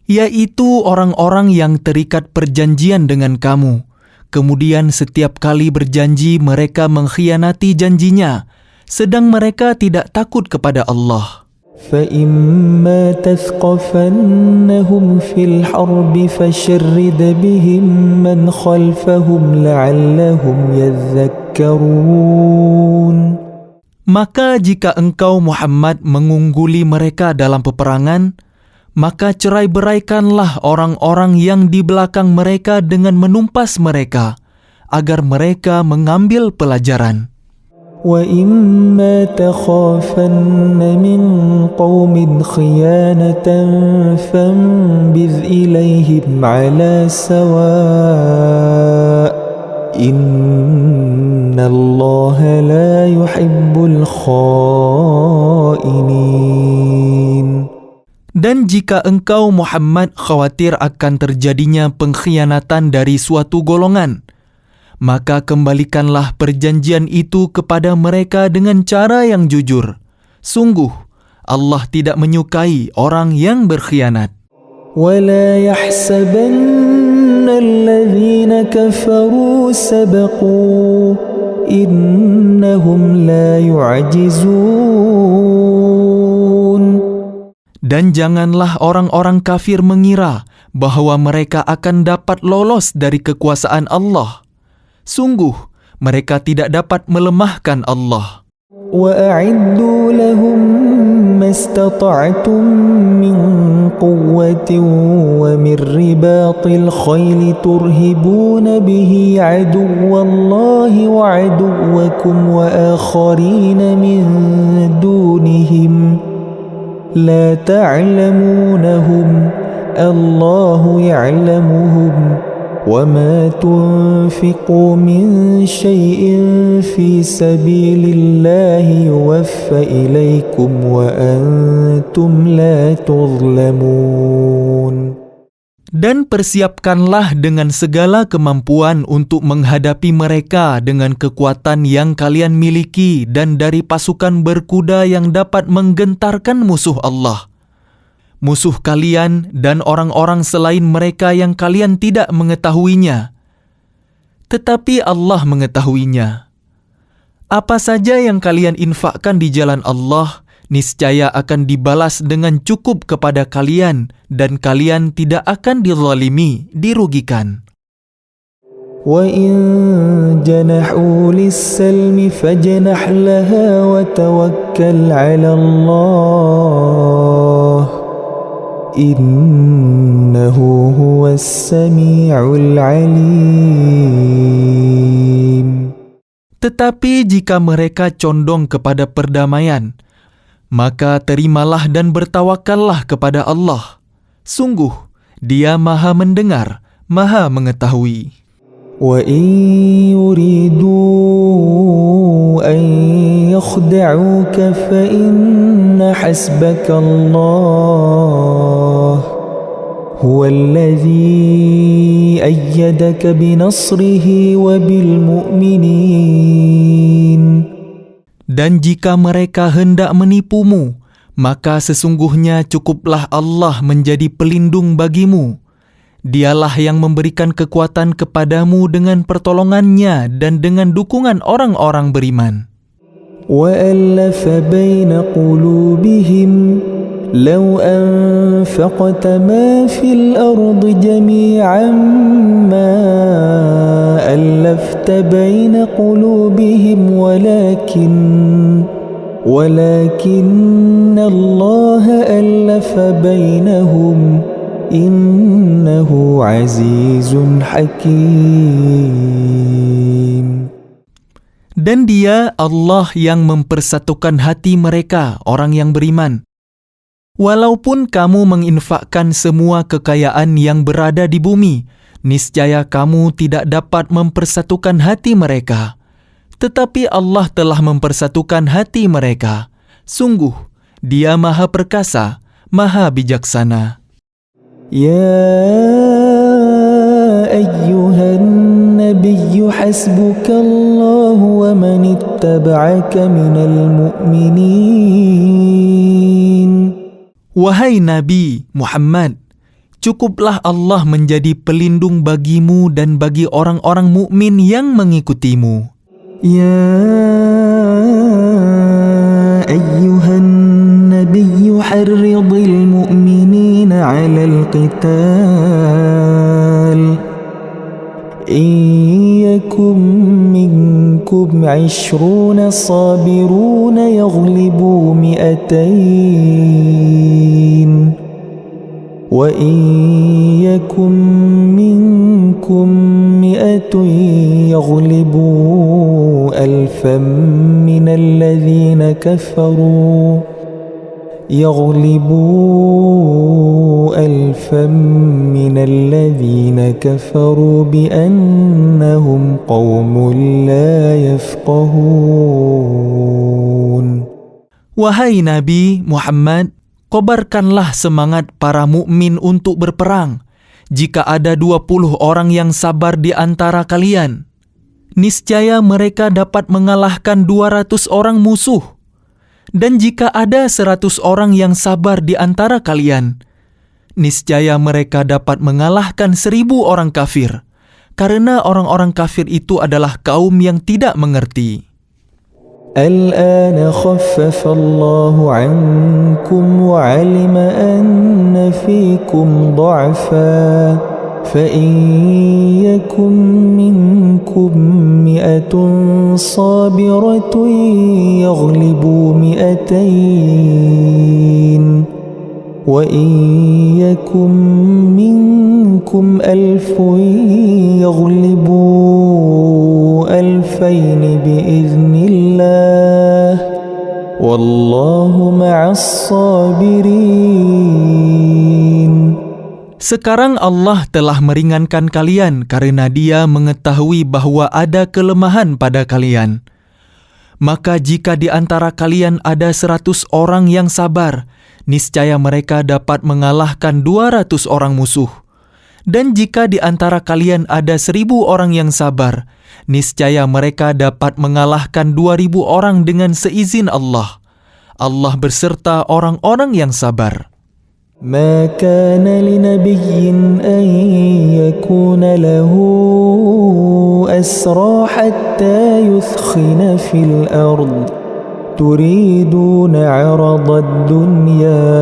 [SPEAKER 2] Yaitu orang-orang yang terikat perjanjian dengan kamu. Kemudian setiap kali berjanji mereka mengkhianati janjinya, sedang mereka tidak takut kepada Allah.
[SPEAKER 1] فإما تثقفنهم في الحرب فشرد بهم من خلفهم لعلهم يذكرون.
[SPEAKER 2] Maka jika engkau Muhammad mengungguli mereka dalam peperangan, maka cerai-beraikanlah orang-orang yang di belakang mereka dengan menumpas mereka, agar mereka mengambil pelajaran.
[SPEAKER 1] وَإِمَّا تَخَافَنَّ مِنْ قَوْمٍ خِيَانَةً فَانبِذْ إِلَيْهِمْ عَلَى سَوَاءٍ إِنَّ اللَّهَ لَا يُحِبُّ الْخَائِنِينَ.
[SPEAKER 2] Dan jika engkau Muhammad khawatir akan terjadinya pengkhianatan dari suatu golongan, maka kembalikanlah perjanjian itu kepada mereka dengan cara yang jujur. Sungguh, Allah tidak menyukai orang yang berkhianat.
[SPEAKER 1] وَلَا يَحْسَبَنَّ الَّذِينَ كَفَرُوا سَبَقُوا إِنَّهُمْ لَا يُعْجِزُونَ.
[SPEAKER 2] Dan janganlah orang-orang kafir mengira bahwa mereka akan dapat lolos dari kekuasaan Allah. Sungguh, mereka tidak dapat melemahkan Allah.
[SPEAKER 1] وَأَعِدُّوا لَهُم مَّا اسْتَطَعْتُم مِّن قُوَّةٍ وَمِن رِّبَاطِ الْخَيْلِ تُرْهِبُونَ بِهِ عَدُوَّ اللَّهِ وَعَدُوَّكُمْ وَآخَرِينَ مِن دُونِهِمْ لَا تَعْلَمُونَهُمْ اللَّهُ يَعْلَمُهُمْ وَمَا تُنْفِقُوا مِنْ شَيْءٍ فِي سَبِيلِ اللَّهِ يُوَفَّ إِلَيْكُمْ وَأَنْتُمْ لَا تُظْلَمُونَ.
[SPEAKER 2] Dan persiapkanlah dengan segala kemampuan untuk menghadapi mereka dengan kekuatan yang kalian miliki dan dari pasukan berkuda yang dapat menggentarkan musuh Allah. Musuh kalian dan orang-orang selain mereka yang kalian tidak mengetahuinya. Tetapi Allah mengetahuinya. Apa saja yang kalian infakkan di jalan Allah, niscaya akan dibalas dengan cukup kepada kalian dan kalian tidak akan dizalimi, dirugikan.
[SPEAKER 1] وَإِن جَنَحُوا لِلسَّلْمِ فَاجْنَحْ لَهَا وَتَوَكَّلْ عَلَى اللَّهِ إِنَّهُ هُوَ السَّمِيعُ الْعَلِيمُ.
[SPEAKER 2] Tetapi jika mereka condong kepada perdamaian, maka terimalah dan bertawakallah kepada Allah. Sungguh, Dia Maha mendengar, Maha mengetahui.
[SPEAKER 1] وَإِن يُرِيدُوا أَن يَخْدَعُوكَ فَإِنَّ حَسْبَكَ اللَّهُ هُوَ الَّذِي أَيَّدَكَ بِنَصْرِهِ وَبِالْمُؤْمِنِينَ.
[SPEAKER 2] Dan jika mereka hendak menipumu, maka sesungguhnya cukuplah Allah menjadi pelindung bagimu. Dialah yang memberikan kekuatan kepadamu dengan pertolongannya dan dengan dukungan orang-orang beriman.
[SPEAKER 1] وَأَلَّفَ بَيْنَ قُلُوبِهِمْ لَوْ أَنفَقْتَ مَا فِي الْأَرْضِ جَمِيعًا مَا أَلَّفْتَ بَيْنَ قُلُوبِهِمْ ولكن الله أَلَّفَ بَيْنَهُمْ إِنَّهُ عَزِيزٌ حَكِيمٌ.
[SPEAKER 2] Dan Dia Allah yang mempersatukan hati mereka, orang yang beriman. Walaupun kamu menginfakkan semua kekayaan yang berada di bumi, niscaya kamu tidak dapat mempersatukan hati mereka. Tetapi Allah telah mempersatukan hati mereka. Sungguh, Dia Maha Perkasa, Maha Bijaksana.
[SPEAKER 1] يا أيها النبي حسبك الله ومن اتبعك من المؤمنين.
[SPEAKER 2] Wahai Nabi Muhammad, cukuplah Allah menjadi pelindung bagimu dan bagi orang-orang mukmin yang mengikutimu.
[SPEAKER 1] يا أيها النبي 20 صابرون يغلبوا 200 وإن يكن منكم 100 يغلبوا 1000 من الذين كفروا بأنهم قوم لا يفقهون.
[SPEAKER 2] Wahai Nabi Muhammad, kobarkanlah semangat para mukmin untuk berperang. Jika ada 20 orang yang sabar di antara kalian, niscaya mereka dapat mengalahkan 200 orang musuh. Dan jika ada 100 orang yang sabar di antara kalian, niscaya mereka dapat mengalahkan 1000 orang kafir, karena orang-orang kafir itu adalah kaum yang tidak mengerti.
[SPEAKER 1] الآن خفف الله عنكم وعلم أن فيكم ضعفا فإن يكن منكم 100 صابرة يغلبوا 200 وإن يكن منكم 1000 يغلبوا 2000 بإذن الله والله مع الصابرين.
[SPEAKER 2] Sekarang Allah telah meringankan kalian karena Dia mengetahui bahwa ada kelemahan pada kalian. Maka jika di antara kalian ada 100 orang yang sabar, niscaya mereka dapat mengalahkan 200 orang musuh. Dan jika di antara kalian ada 1000 orang yang sabar, niscaya mereka dapat mengalahkan 2000 orang dengan seizin Allah. Allah berserta orang-orang yang sabar.
[SPEAKER 1] ما كان لنبي أن يكون له أسرى حتى يثخن في الأرض تريدون عرض الدنيا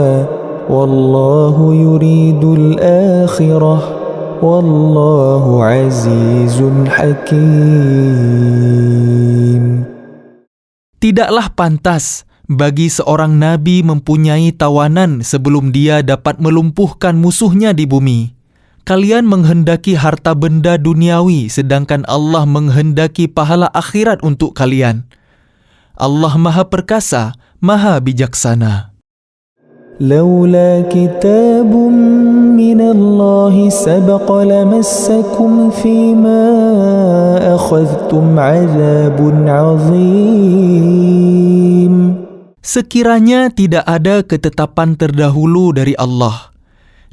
[SPEAKER 1] والله يريد الآخرة والله عزيز حكيم.
[SPEAKER 2] Tidaklah pantas bagi seorang nabi mempunyai tawanan sebelum dia dapat melumpuhkan musuhnya di bumi. Kalian menghendaki harta benda duniawi, sedangkan Allah menghendaki pahala akhirat untuk kalian. Allah Maha Perkasa, Maha Bijaksana.
[SPEAKER 1] لولا كتاب من الله سبق لمسكم فيما أخذتم عذاب عظيم.
[SPEAKER 2] Sekiranya tidak ada ketetapan terdahulu dari Allah,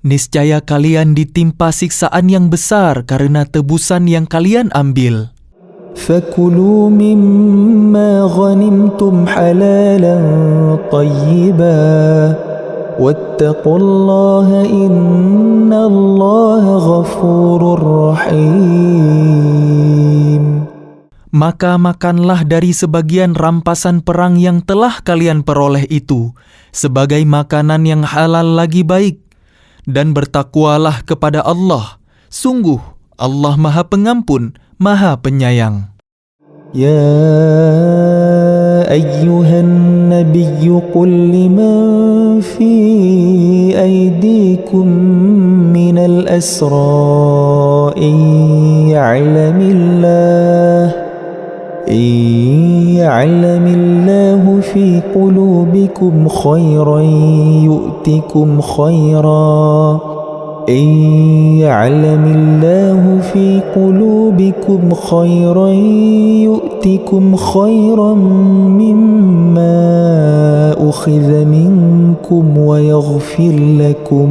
[SPEAKER 2] niscaya kalian ditimpa siksaan yang besar karena tebusan yang kalian ambil.
[SPEAKER 1] فكلوا مما غنمتم حلالا طيبا واتقوا الله إن الله غفور رحيم.
[SPEAKER 2] Maka makanlah dari sebagian rampasan perang yang telah kalian peroleh itu, sebagai makanan yang halal lagi baik, dan bertakwalah kepada Allah. Sungguh, Allah Maha Pengampun, Maha Penyayang.
[SPEAKER 1] يا أيها النبي قل لمن في أيديكم من الأسرى إن يعلم الله في قلوبكم خيرا يؤتكم خيرا مما أخذ منكم ويغفر لكم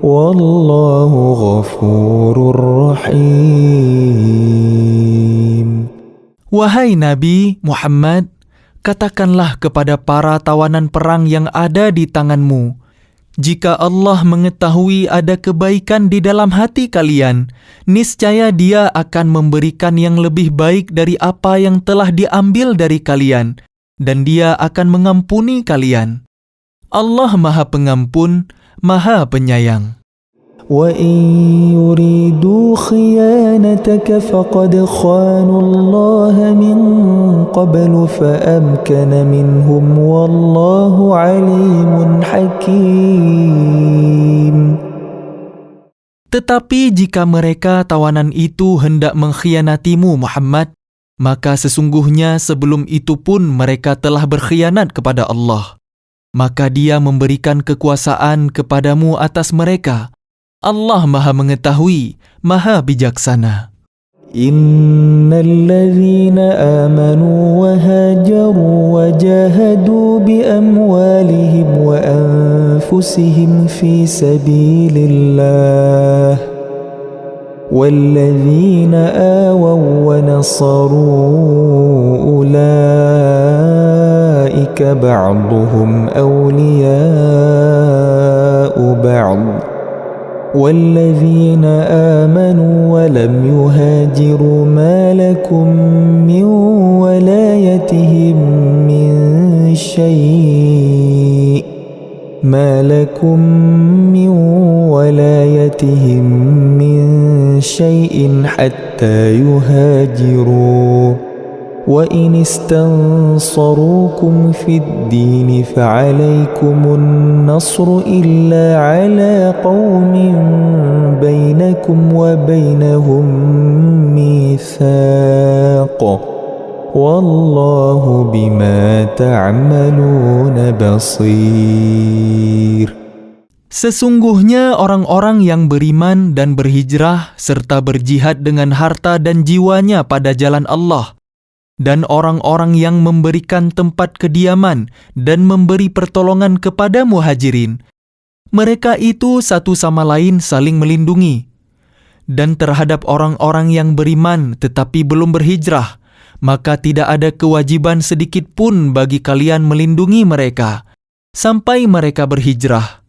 [SPEAKER 1] والله غفور رحيم.
[SPEAKER 2] Wahai Nabi Muhammad, katakanlah kepada para tawanan perang yang ada di tanganmu, jika Allah mengetahui ada kebaikan di dalam hati kalian, niscaya Dia akan memberikan yang lebih baik dari apa yang telah diambil dari kalian, dan Dia akan mengampuni kalian. Allah Maha Pengampun, Maha Penyayang.
[SPEAKER 1] وإن يريدوا خيانتك فقد خانوا الله من قبل فأمكن منهم والله عليم حكيم.
[SPEAKER 2] Tetapi jika mereka tawanan itu hendak mengkhianatimu Muhammad, maka sesungguhnya sebelum itu pun mereka telah berkhianat kepada Allah. Maka Dia memberikan kekuasaan kepadamu atas mereka. Allah Maha Mengetahui, Maha Bijaksana.
[SPEAKER 1] الذين آمنوا وهاجروا وجاهدوا بأموالهم وأنفسهم في سبيل الله والذين آووا ونصروا أولئك بعضهم أولياء بعض والذين آمنوا ولم يهاجروا ما لكم من ولايتهم من شيء حتى يهاجروا وإن استنصروكم في الدين فعليكم النصر إلا على قوم بينكم وبينهم ميثاق والله بما تعملون بصير.
[SPEAKER 2] Sesungguhnya orang-orang yang beriman dan berhijrah serta berjihad dengan harta dan jiwanya pada jalan Allah, dan orang-orang yang memberikan tempat kediaman dan memberi pertolongan kepada muhajirin, mereka itu satu sama lain saling melindungi. Dan terhadap orang-orang yang beriman tetapi belum berhijrah, maka tidak ada kewajiban sedikit pun bagi kalian melindungi mereka sampai mereka berhijrah.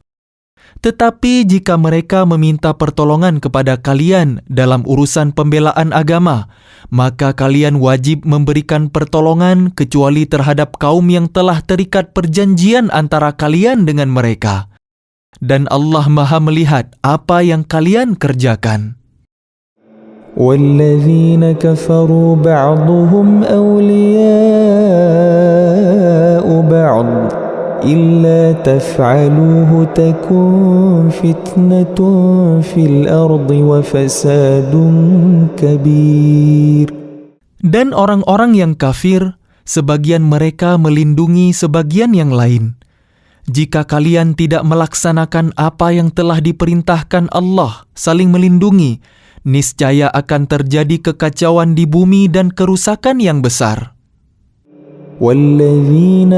[SPEAKER 2] Tetapi jika mereka meminta pertolongan kepada kalian dalam urusan pembelaan agama, maka kalian wajib memberikan pertolongan kecuali terhadap kaum yang telah terikat perjanjian antara kalian dengan mereka. Dan Allah Maha melihat apa yang kalian kerjakan.
[SPEAKER 1] وَالَّذِينَ كَفَرُوا بَعْضُهُمْ أَوْلِيَاءُ بَعْضٍ إِلَّا تَفْعَلُوهُ تَكُنْ فِتْنَةٌ فِي الْأَرْضِ وَفَسَادٌ كَبِيرٌ.
[SPEAKER 2] Dan orang-orang yang kafir, sebagian mereka melindungi sebagian yang lain. Jika kalian tidak melaksanakan apa yang telah diperintahkan Allah, saling melindungi, niscaya akan terjadi kekacauan di bumi dan kerusakan yang besar.
[SPEAKER 1] وَالَّذِينَ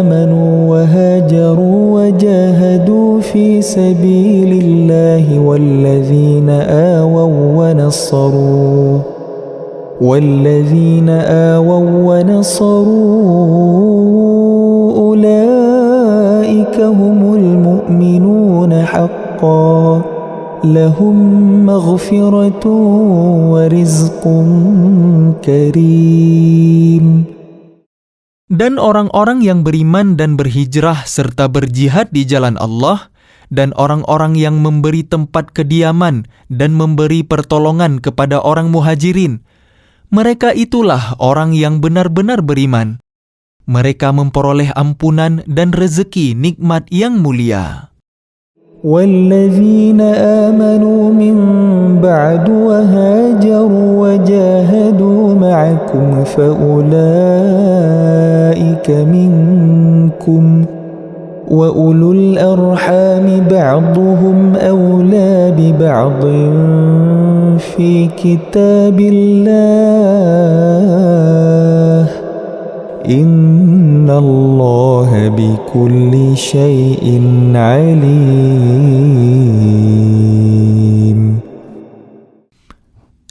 [SPEAKER 1] آمَنُوا وَهَاجَرُوا وَجَاهَدُوا فِي سَبِيلِ اللَّهِ وَالَّذِينَ آووا وَنَصَرُوا أُولَئِكَ هُمُ الْمُؤْمِنُونَ حَقًّا لَهُمْ مَغْفِرَةٌ وَرِزْقٌ كَرِيمٌ.
[SPEAKER 2] Dan orang-orang yang beriman dan berhijrah serta berjihad di jalan Allah, dan orang-orang yang memberi tempat kediaman dan memberi pertolongan kepada orang muhajirin, mereka itulah orang yang benar-benar beriman. Mereka memperoleh ampunan dan rezeki nikmat yang mulia.
[SPEAKER 1] وَالَّذِينَ آمَنُوا مِنْ بَعْدُ وَهَاجَرُوا وَجَاهَدُوا مَعَكُمْ فَأُولَئِكَ مِنْكُمْ وَأُولُو الْأَرْحَامِ بَعْضُهُمْ أَوْلَى بِبَعْضٍ فِي كِتَابِ اللَّهِ إِنَّ اللَّهَ بِكُلِّ شَيْءٍ عَلِيمٌ.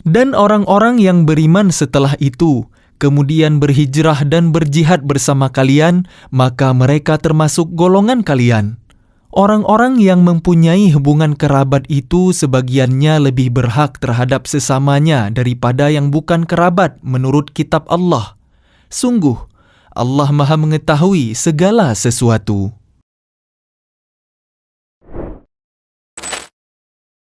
[SPEAKER 2] Dan orang-orang yang beriman setelah itu, kemudian berhijrah dan berjihad bersama kalian, maka mereka termasuk golongan kalian. Orang-orang yang mempunyai hubungan kerabat itu sebagiannya lebih berhak terhadap sesamanya daripada yang bukan kerabat menurut kitab Allah. Sungguh, Allah Maha Mengetahui segala sesuatu.